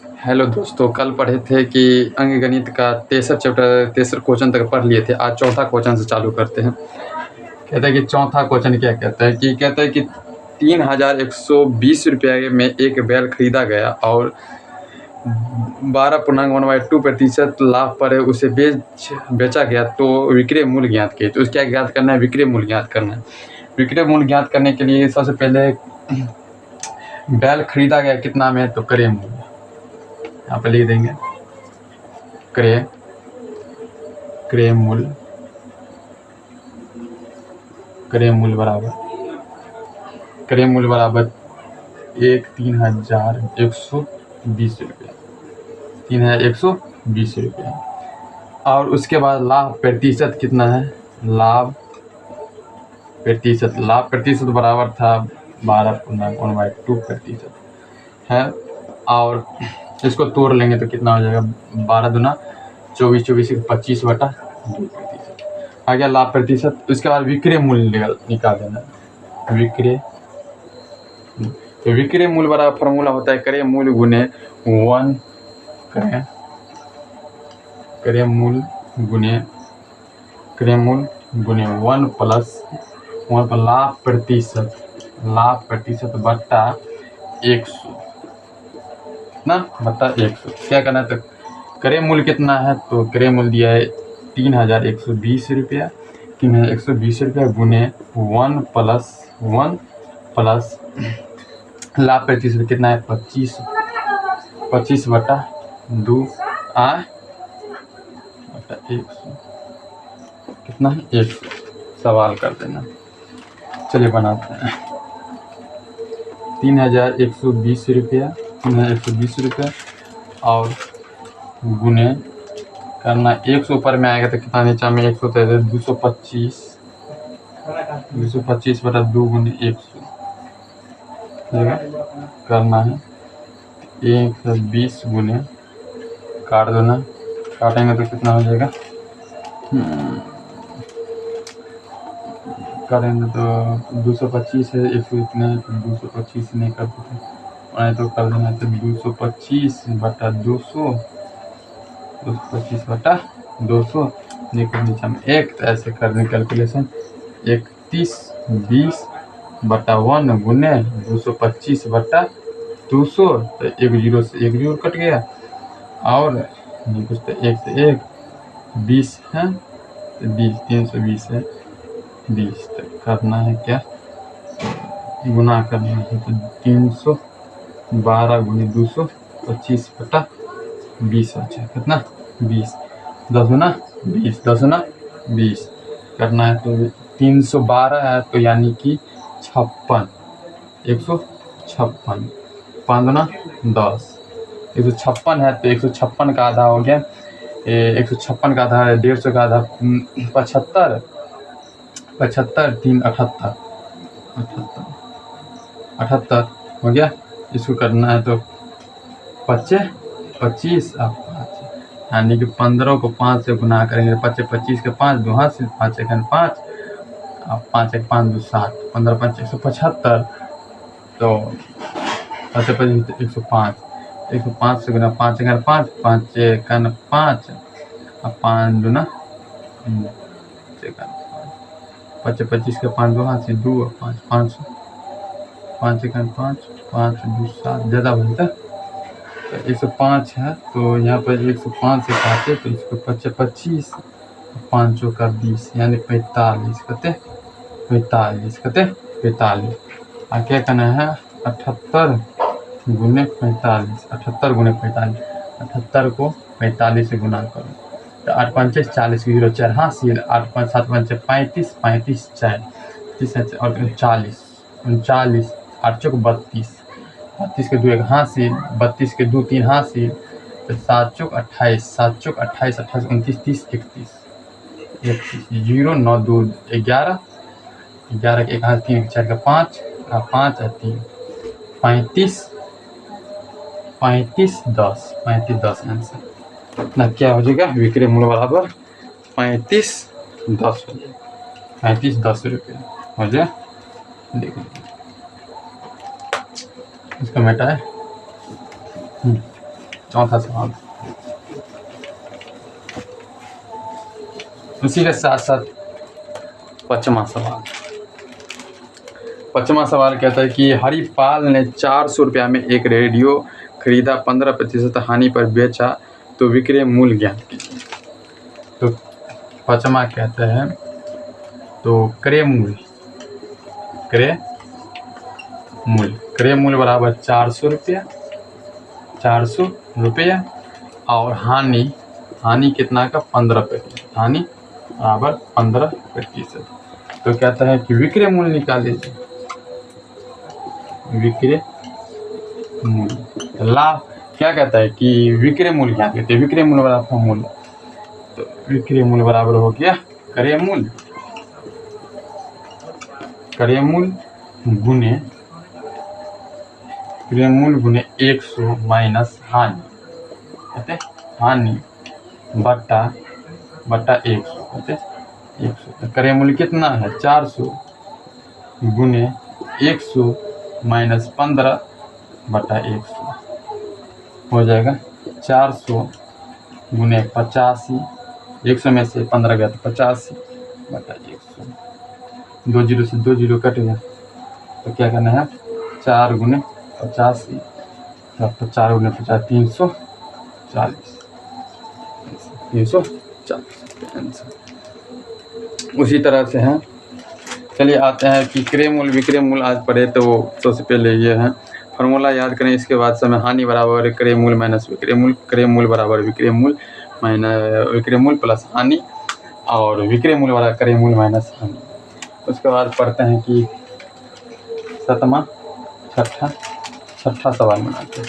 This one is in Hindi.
हेलो दोस्तों, कल पढ़े थे कि अंकगणित का तेसर चैप्टर तेसर क्वेश्चन तक पढ़ लिए थे। आज चौथा क्वेश्चन से चालू करते हैं। कहते हैं कि चौथा क्वेश्चन क्या कहता है कि 3120 रुपये में एक बैल खरीदा गया और 12.1/2% लाभ पर उसे बेचा गया, तो विक्रय मूल्य ज्ञात किए। तो उसका क्या ज्ञात करना है? विक्रय मूल्य ज्ञात करना है। विक्रय मूल्य ज्ञात करने के लिए सबसे पहले बैल खरीदा गया कितना में, तो क्रय मूल्य यहाँ पे लिख देंगे। क्रय मूल्य बराबर 3120 रुपये, 3120 रुपये। और उसके बाद लाभ प्रतिशत कितना है? लाभ प्रतिशत बराबर था 12.1/2% है। और इसको तोड़ लेंगे तो कितना हो जाएगा? 12 दूना 24, 25/2%। आ गया लाभ प्रतिशत। उसके बाद विक्रय मूल्य निकाल देना। विक्रय मूल्य बराबर फॉर्मूला होता है क्रय मूल्य गुने 1 क्रय मूल्य गुने 1 प्लस लाभ प्रतिशत बट्टा 100 ना, बट्टा 100। क्या करना है? तो क्रय मूल्य कितना है? तो क्रय मूल्य दिया है 3120 रुपया। 3120 रुपया गुने 1 प्लस लाभ प्रतिशत कितना है? 25/2 बट्टा 100 कितना है? 100। सवाल कर देना। चलिए बनाते हैं। 3120 रुपया और गुने करना 100 पर में आएगा तो कितना नीचा में 100 तो 225/2 गुने 100 करना है। 120 गुने काट देना, काटेंगे तो कितना हो जाएगा? करेंगे तो 225 है, 100 इतना है तो 225 नहीं कर देते तो कर देना तो 225/200 निकल नीचे में 1, तो ऐसे कर दें कैलकुलेशन। 3120/1 गुने 225/200, तो 1 0 से 1 0 कट गया और नहीं कुछ तो 1 से 1 20 है, तो 20 320 है 20 तक करना है। क्या गुना करना है? तो 312 गुने 225/20 अच्छा कितना? 20 10 गुना 20 करना है। तो 312 है तो यानी कि 56 156 5 गुना 10 156 है तो 156 का आधा हो गया 156 का आधा है 150 का आधा 75 3 78 हो गया। इसको करना है तो 25 और 5 यानी कि 15 को 5 से गुना करेंगे। 25 के 5 2 हाथ से 5 1 5 और 5 1 5 2 7 15 5 175 तो 25 105 से गुना 5 1 5 5 1 5 और 5 2 ना 25 के 5 2 हाथ से 2 और 5 5 1 5 5 2 7 ज़्यादा बनता तो 105 है। तो यहाँ पर 105 से काटे तो इसको 25 5 का 20 यानी 45 और क्या करना है? 78 गुने 45 78 को 45 से गुना करो तो 8 5 40 0 4 हासिल 8 5 7 5 35 4 और 39 8 चौक 32 के 2 1 हासिल 32 के 2 3 हासिल तो 7 चौक 28 28 29 30 31 0 9 2 11 के 1 हाथ 3 4 का 5 और 5 और 3 35 10 आंसर ना क्या हो जाएगा? विक्रय मूल्य बराबर 35 10 हो जाएगा। 35 10 रुपये हो जाए। देखिए इसका मेटा है चौथा सवाल। उसी के साथ साथ पाँचवा सवाल। पाँचवा सवाल कहता है कि हरिपाल ने 400 रुपया में एक रेडियो खरीदा, 15% हानि पर बेचा, तो विक्रय मूल्य ज्ञात कीजिए। तो पाँचवा कहते हैं तो क्रय मूल्य बराबर 400 रुपया और हानि कितना का 15%, हानि बराबर 15%। तो कहता है कि विक्रय मूल्य निकाल लीजिए। विक्रय मूल्य लाभ क्या कहता है कि विक्रय मूल्य क्या कहते हैं, विक्रय मूल्य बराबर मूल्य, तो विक्रय मूल्य बराबर हो गया क्रय मूल्य गुने 100 माइनस हानि, कहते हानि बटा 100, कहते 100। तो क्रय मूल्य कितना है 400 गुने 100 माइनस 15 बटा 100 हो जाएगा 400 गुने 85, 100 में से 15 गया तो 85 बटा 100। 2 जीरो से 2 जीरो कट गया, तो क्या करना है 4 गुने 85, 4 गुने 50 340 उसी तरह से है। चलिए आते हैं कि क्रय मूल्य विक्रय मूल्य आज पढ़े, तो सबसे पहले ये है फार्मूला याद करें। इसके बाद समय हानि बराबर क्रय मूल्य माइनस विक्रय मूल्य, क्रय मूल्य बराबर विक्रय मूल्य माइनस विक्रय मूल्य प्लस हानि, और विक्रय मूल्य बराबर क्रय मूल्य माइनस हानि। उसके बाद पढ़ते हैं कि छठा सवाल बनाते हैं।